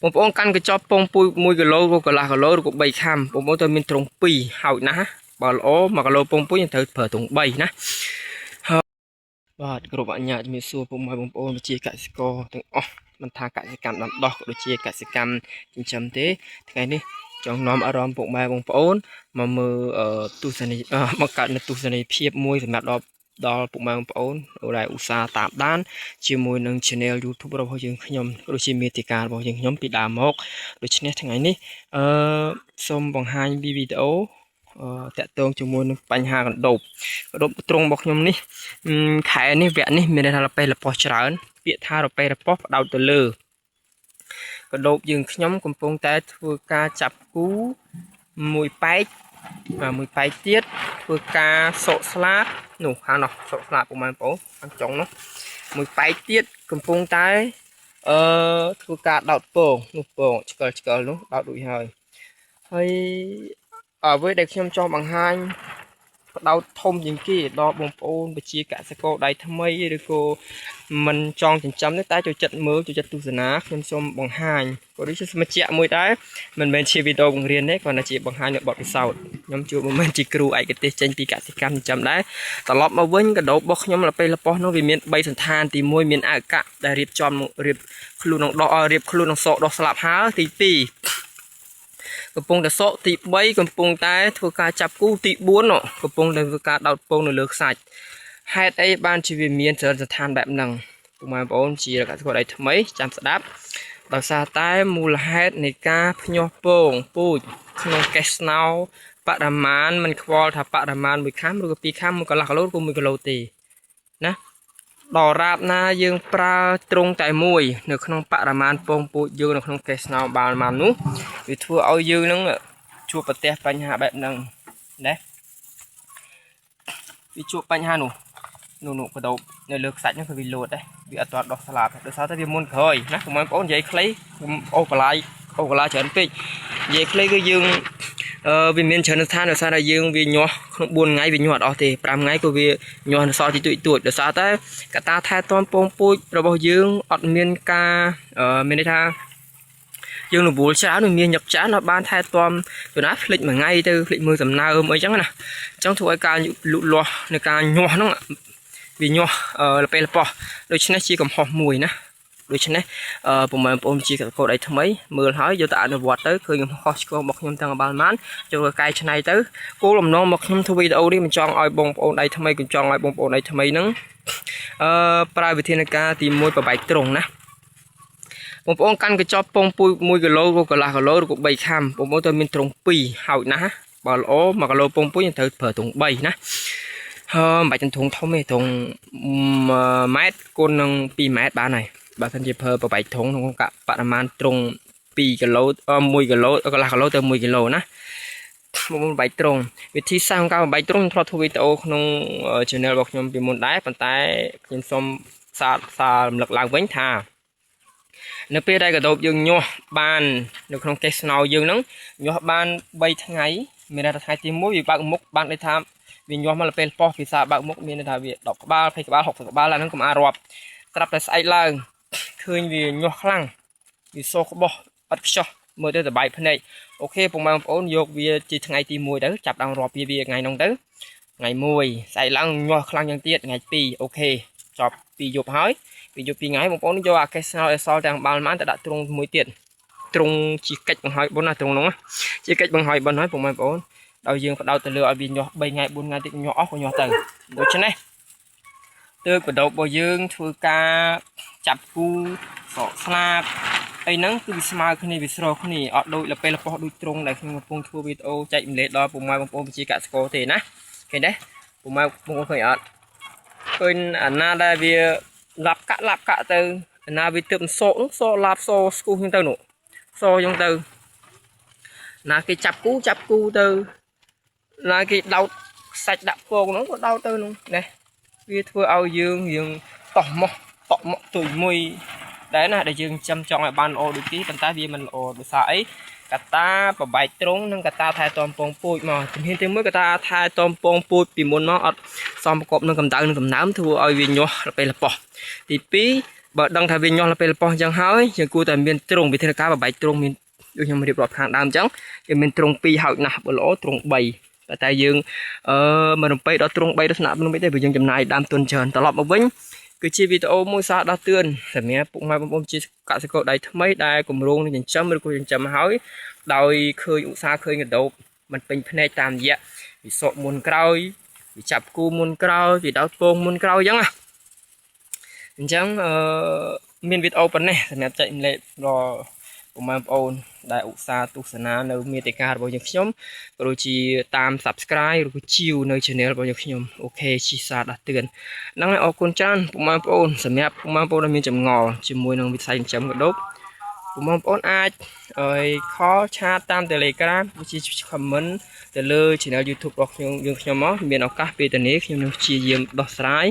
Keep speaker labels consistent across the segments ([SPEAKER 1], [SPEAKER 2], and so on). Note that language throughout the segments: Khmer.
[SPEAKER 1] បងប្អូនកាន់កញ្ចប់ពងពុយ1គីឡូឬកន្លះគីឡូឬក៏3ខាំបងប្អូនត្រូវមានត្រង់2ហើយណាបើល្អ1គីឡូពងពុយយើងត្រូវប្រើត្រង់3ណាបាទគ្រប់អញ្ញាជំរាបសួរពុកម៉ែបងប្អូនវិជាកសិករទាំងអស់មិនថាកសិកម្មដាំដុះក៏ដូចជាកសិកម្មចិញ្ចឹមទេថ្ងៃនេះចង់នាំអារម្មណ៍ពុកម៉ែបងប្អូនមកមើលទស្សនីយមកកើតនៅទស្សនីយភាពមួយសម្រាប់ដល់ពុកម៉ែបងប្អូនដែលឧស្សាហ៍តាមដានជាមួយនឹង Channel YouTube របស់យើងខ្ញុំដូចជាមេតិការបស់យើងខ្ញុំពីដើមមកដូច្នេះថ្ងៃនេះសូមបង្ហាញវីដេអូតាក់ទងជាមួយនឹងបញ្ហាកណ្ដូបទ្រង់របស់ខ្ញុំនេះខែនេះវគ្គនេះមានថារប៉េះរប៉ោះច្រើនពាក្យថារប៉េះរប៉ោះផ្ដោតទៅលើកណ្ដូបយើងខ្ញុំកំពុងតែធ្វើការចាប់គូមួយប៉ែកមួយប៉ែកទៀតធ្វើការសកស្លាបនោះខាងនោះសកស្លាបពុកម៉ែបងប្អូនខាងចុងនោះមួយប៉ែកទៀតកំពុងតែធ្វើការដោតពងនោះពងឆ្កលនោះដោតរួចហើយអ្វីដែលខ្ញុំចង់បង្ហាញផ្ដោតធំជាងគេដល់បងប្អូនវិជាកសិករដៃថ្មីឬក៏មិនចង់ចិញ្ចឹមទេតែចូលចិត្តមើលចូលចិត្តទស្សនាខ្ញុំសូមបង្ហាញក៏ដូចជាសមាជិកមួយដែរមិនមែនជាវីដេអូបង្រៀនទេគ្រាន់តែជាបង្ហាញនៅបទពិសោធន៍ខ្ញុំជួបមិនមែនជាគ្រូឯកទេសចេញពីកសិកម្មចិញ្ចឹមដែរត្រឡប់មកវិញកណ្ដូបរបស់ខ្ញុំទៅពេលលប៉ោះនោះវាមាន3សន្តានទី1មានអកៈដែលរៀបចំរៀបខ្លួននឹងដោះរៀបខ្លួននឹងសក់ដោះស្លាប់ហើទី2កំពុងតែសក់ទី3កំពុងតែធ្វើការចាប់គូទី4កំពុងតែធ្វើការដោតពងនៅលើខ្សាច់ហេតុអីបានជាវាមានចរិតស្ថានបែបហ្នឹងពុកម៉ែបងប្អូនជាកសិករដៃថ្មីចាំស្ដាប់ដោយសារតែមូលហេតុនៃការភ្ញាស់ពងពូជក្នុងកេះស្នោបរិមាណមិនខ្វល់ថាបរិមាណ1ខាំឬក៏2ខាំ1កន្លះគីឡូឬក៏1គីឡូទេណាដល់រាបណាយើងប្រើត្រង់តែមួយនៅក្នុងបរិមាណពងពូជយើងនៅក្នុងកេះស្នោបាននោះវាធ្វើឲ្យយើងនឹងជួបប្រទះបញ្ហាបែបហ្នឹងណាវាជួបបញ្ហានោះកដោបនៅលើខ្សាច់ហ្នឹងគឺវាលោតដែរវាអត់ទាន់ដោះស្លាប់ដោយសារតែវាមុនក្រោយណាបងប្អូននិយាយខ្លីអូកលាច្រើនពេកនិយាយខ្លីគឺយើងវាមានច្រើនស្ថានដោយសារតែយើងវាញាស់ក្នុង4ថ្ងៃវាញាស់អត់អស់ទេ5ថ្ងៃក៏វាញាស់នៅសល់ទីទួចដោយសារតែកត្តាថែទាំពងពូជរបស់យើងអត់មានការមានន័យថាយើងរវល់ច្រើននឹងមានញឹកច្រើនអត់បានថែទាំទៅណាភ្លេចមួយថ្ងៃទៅភ្លេចមើលសំណើមអីចឹងណាអញ្ចឹងធ្វើឲ្យការលូតលាស់នៃការញាស់ហ្នឹងវាញាស់លពេលប៉ោះដូច្នេះជាកំហុសមួយណាដូច្នេះពុកម៉ែបងប្អូនជាកសិករដៃថ្មីមើលហើយយកទៅអនុវត្តទៅឃើញកំហុសឆ្គងរបស់ខ្ញុំទាំងបានចូលទៅកែច្នៃទៅគោលបំណងរបស់ខ្ញុំធ្វើវីដេអូនេះមិនចង់ឲ្យបងប្អូនដៃថ្មីខ្ញុំចង់ឲ្យបងប្អូនដៃថ្មីហ្នឹងប្រើវិធានការទី1ប្របែកត្រង់ណាបងប្អូនកាន់កញ្ចប់ពងពុយ1គីឡូឬកន្លះគីឡូឬក៏3ខាំបងប្អូនត្រូវមានត្រង់2ហើយណាបើល្អ1គីឡូពងពុយយើងត្រូវប្រើត្រង់3ណាមិនបាច់ធុងធំទេធុងម៉ែត្រគុណនឹង2ម៉ែត្របានហើយបើសិនជាប្រើប្របែកធុងក្នុងបរិមាណត្រង់2គីឡូ1គីឡូកន្លះគីឡូទៅ1គីឡូណាមកបែកត្រង់វិធីសាស្ត្រការបែកត្រង់ខ្ញុំធ្លាប់ធ្វើវីដេអូក្នុង channel របស់ខ្ញុំពីមុនដែរប៉ុន្តែខ្ញុំសូមសាររំលឹកឡើងវិញថានៅពេលដែលកដោបយើងញាស់បាននៅក្នុងកេះស្នោយើងហ្នឹងញាស់បាន3ថ្ងៃមានន័យថាថ្ងៃទី1វាបើកមុខបានន័យថាវាញាស់មកពេលប៉ោះភាសាបើកមុខមានន័យថាវា10ក្បាល20ក្បាល60ក្បាលឡើងហ្នឹងកុំអារាប់ត្រាប់តែស្អែកឡើងឃើញវាញាស់ខ្លាំងវាសក្បោះអត់ខ្ចោះមើលទៅសប្បាយភ្នែកអូខេពុកម៉ែបងប្អូនយកវាជាថ្ងៃទី1ទៅចាប់ដើមរាប់វាថ្ងៃហ្នឹងទៅថ្ងៃ1ស្អែកឡើងញាស់ខ្លាំងយ៉ាងទៀតថ្ងៃ2អូខេចប់2យប់ហើយ2យប់2ថ្ងៃបងប្អូនយកអាកេះស្នោអេសលទាំងបាល់ម៉ានទៅដាក់ទ្រុងមួយទៀតទ្រុងជាកិច្ចបង្ហើយបុណ្យណាទ្រុងហ្នឹងជាកិច្ចបង្ហើយបុណ្យហើយពុកម៉ែបងប្អូនដោយយើងផ្ដោតទៅលើឲ្យវាញាស់3ថ្ងៃ4ថ្ងៃទៀតញាស់អស់ក៏ញាស់ទៅដូច្នេះទើបកដោបរបស់យើងធ្វើការចាប់គូសកស្លាបអីហ្នឹងគឺវាស្មើគ្នាវាស្រោគ្នាអត់ដូចលពេលប៉ោះដូចទ្រុងដែលខ្ញុំកំពុងធ្វើវីដេអូចែកម្លែកដល់ពុកម៉ែបងប្អូនជាកសិករទេណាឃើញទេពុកម៉ែបងប្អូនឃើញអត់ឃើញអាណាដែលវាឡាប់កាក់ទៅអាណាវាទើបសក់សឡាប់សស្គូហ្នឹងទៅនោះសចឹងទៅណាគេចាប់គូទៅណាគេដោតខ្សាច់ដាក់ពងហ្នឹងក៏ដោតទៅនោះណាវាធ្វើឲ្យយើងតោះមកតក់មកទុយមួយដែរណាដែលយើងចាំចង់ឲ្យបានល្អដូចទីប៉ុន្តែវាមិនល្អដោយសារអីកត្តាប្របែកត្រង់និងកត្តាថែទាំពងពូជមកជំហានទី1កត្តាថែទាំពងពូជពីមុនមកអត់សមប្រកបនឹងកម្ដៅនិងកំណើមធ្វើឲ្យវាញាស់ពេលប៉ោះទី2 បើដឹងថាវាញាស់ទៅពេលប៉ោះអញ្ចឹងហើយយើងគួរតែមានទ្រង់វិធានការបែកទ្រង់មានដូចខ្ញុំរៀបរាប់ខាងដើមអញ្ចឹងវាមានទ្រង់2ហោចណាស់បើល្អទ្រង់3តែយើងមិនរំពេចដល់ទ្រង់3ដល់ស្នាក់មិនទេព្រោះយើងចំណាយដើមទុនច្រើនត្រឡប់មកវិញគឺជាវីដេអូមួយសារដោះតឿនសម្រាប់ពុកម៉ែបងប្អូនជាកសិករដៃថ្មីដែលគម្រោងនឹងចិញ្ចឹមឬក៏ចិញ្ចឹមហើយដោយឃើញឧស្សាហ៍ឃើញកដោបมันពេញភ្នែកតាមរយៈវិស័កមុនក្រោយវាចាប់គូមុនក្រោយវាដោតពងមុនក្រោយអញ្ចឹងមានវីដេអូប៉ុណ្ណេះសម្រាប់ចែកម្លែកដល់ពុកម៉ែបងប្អូនដែលឧស្សាហ៍ទស្សនានៅមាតិការបស់យើងខ្ញុំក៏ដូចជាតាម Subscribe ឬក៏ជាវនៅ Channel របស់យើងខ្ញុំអូខេជីសារដាស់តឿនហ្នឹងហើយអរគុណច្រើនពុកម៉ែបងប្អូនសម្រាប់ពុកម៉ែបងប្អូនដែលមានចម្ងល់ជាមួយនឹងវិស័យចិញ្ចឹមកដោបពុកម៉ែបងប្អូនអាចcall ឆាតតាម Telegram ឬជា comment ទៅលើ Channel YouTube របស់យើងខ្ញុំមកមានឱកាសពេលទៅនេះខ្ញុំនឹងព្យាយាមដោះស្រាយ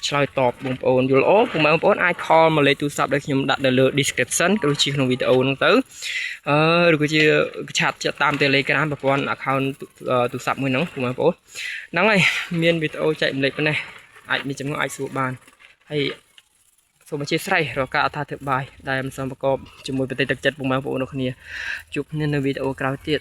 [SPEAKER 1] ឆ្លើយតបបងប្អូនយល់អូពុកម៉ែបងប្អូនអាច call មកលេខទូរស័ព្ទដែលខ្ញុំដាក់នៅលើ description ឬជាក្នុងវីដេអូហ្នឹងទៅឬក៏ជាឆាតតាម Telegram ប្រព័ន្ធ account ទូរស័ព្ទមួយហ្នឹងពុកម៉ែបងប្អូនហ្នឹងហើយមានវីដេអូចែកម្លែកប៉ុណ្ណេះអាចមានចំណងអាចសួរបានហើយសូមអធិស្ឋានរកការអត្ថាធិប្បាយដែលមិនសមប្រកបជាមួយប្រតិទឹកចិត្តពុកម៉ែបងប្អូនរបស់គ្នាជួបគ្នានៅវីដេអូក្រោយទៀត